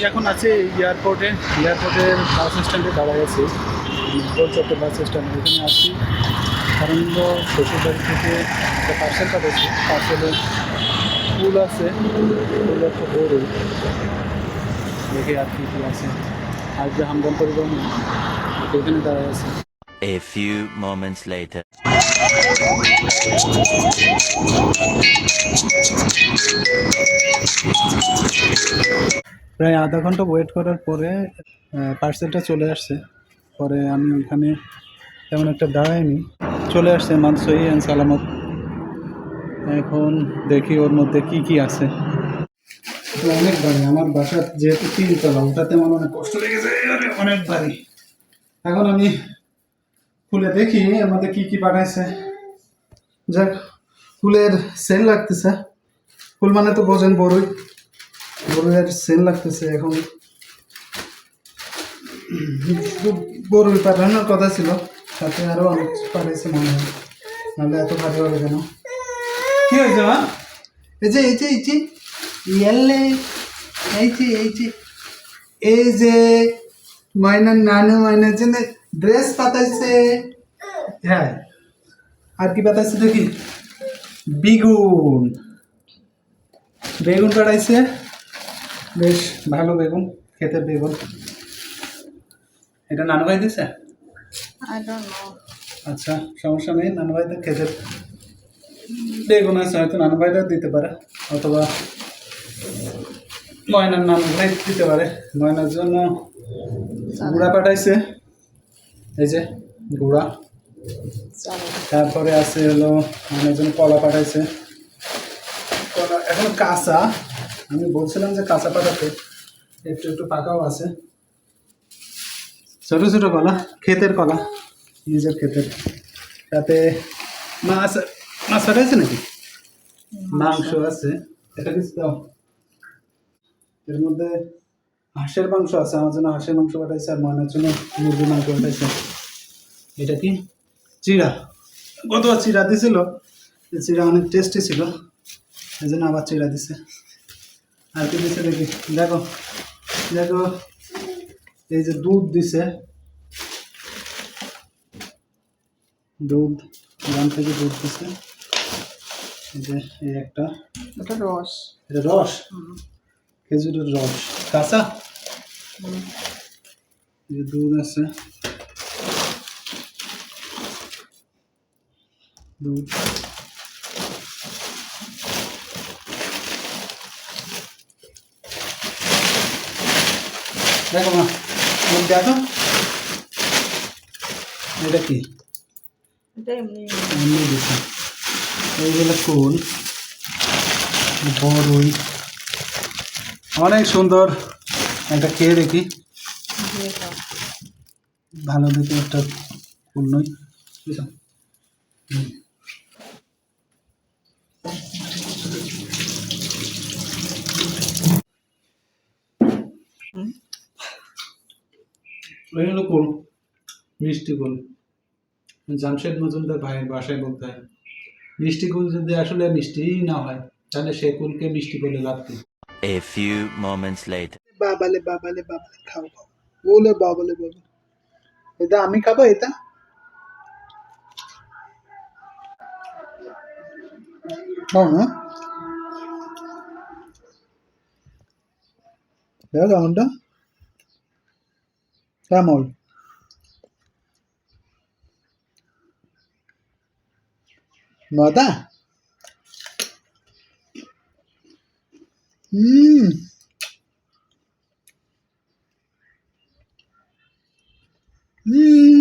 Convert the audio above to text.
এখন আছি এয়ারপোর্টের বাস স্ট্যান্ডে দাঁড়াই আছি। গোলচত্বর বাস স্ট্যান্ড এখানে আসি কারণ শ্বশুরবাড়ি থেকে একটা পার্সেল পাঠাচ্ছি। পার্সেলে ফুল আছে, ফুল একটা বড় দেখে আর কি আছে। আর যে হামদান পরিবহন এখানে দাঁড়াই আছে। A few moments later. প্রায় আধা ঘন্টা ওয়েট করার পরে পার্সেলটা চলে আসছে। পরে আমি ওইখানে তেমন একটা দাঁড়াইনি, চলে আসছে মানসই অ্যান্ড সালামত। এখন দেখি ওর মধ্যে কি কি আছে। অনেক বাড়ি, আমার বাসার যেহেতু 3 তলা, ওটাতে আমার অনেক কষ্ট লেগেছে, অনেক বাড়ি। এখন আমি খুলে দেখি এর মধ্যে কি কি পাঠাইছে। যাক, ফুলের সেল লাগতেছে। ফুল মানে তো বোঝেন, বড়ইয়ের সেল লাগতেছে। এখন বড়ই পাঠানোর কথা ছিল, সাথে আরো অনেক কিছু পাঠাইছে মনে হয়, নাহলে এত ভারী হবে কেন? কি হয়েছে মা? এই যে ইয়ালে এই যে ময়নার নানু ময়নার জন্য ড্রেস পাঠাইছে। হ্যাঁ, আর কি পাঠাইছে দেখি? বেগুন পাঠাইছে, বেশ ভালো বেগুন, ক্ষেতের বেগুন। এটা নানু ভাই দিছে? আচ্ছা, সমস্যা নেই, নানু ভাইদের ক্ষেতের বেগুন আছে, হয়তো নানু ভাইরা দিতে পারে, অথবা ময়নার নানু ভাই দিতে পারে। ময়নার জন্য গুঁড়া পাঠাইছে, এই যে গুঁড়া। তারপরে আছে হলো ময়নার জন্য কলা পাঠাইছে। কলা এখন কাঁচা, আমি বলছিলাম যে কাঁচা পাঠাতে, একটু একটু পাকাও আছে। ছোট ছোট কলা, ক্ষেতের কলা, নিজের ক্ষেতের। তাতে মাছ মাছ পাঠাইছে নাকি? মাংস আছে, এটা কিছু দাও। এর মধ্যে হাঁসের মাংস আছে, আমার জন্য হাঁসের মাংস পাঠাইছে, আর ময়নার জন্য মুরগির মাংস পাঠাইছে। এটা কি? চিড়া। গতবার চিড়া দিছিল, চিড়া অনেক টেস্টি ছিল, এই জন্য আবার চিড়া দিছে। আর কি দিছে দেখি, দেখো দেখো, এই যে দুধ দিছে, দুধ, গ্রাম থেকে দুধ দিছে। এই যে এই একটা, এটা রস। এটা রস, খেজুরের রস, কাঁচা। এই যে দুধ আছে, দুধ। দেখো মা, দেখো এটা কি? এটা এমনি এমনি দিছে। এইগুলো ফুল, বড়ই, অনেক সুন্দর। একটা খেয়ে দেখি, দিয়ে দাও। ভালো দেখে একটা ফুল নই, বুঝছো? এগুলো কুল, মিষ্টি কুল। জামশেদ মজুমদার ভাইয়ের বাসায় বলতে হয়, মিষ্টি কুল যদি আসলে মিষ্টিই না হয়, তাহলে সে কুলকে মিষ্টি বলে লাভ কি? A few moments later. বাবালে বাবালে বাবালে, খাও খাও, বলে বাবালে বাবা। এটা আমি খাবো, এটা খাও না? দেখো কেমনটা, কেমন? মজা। হুম, হুম,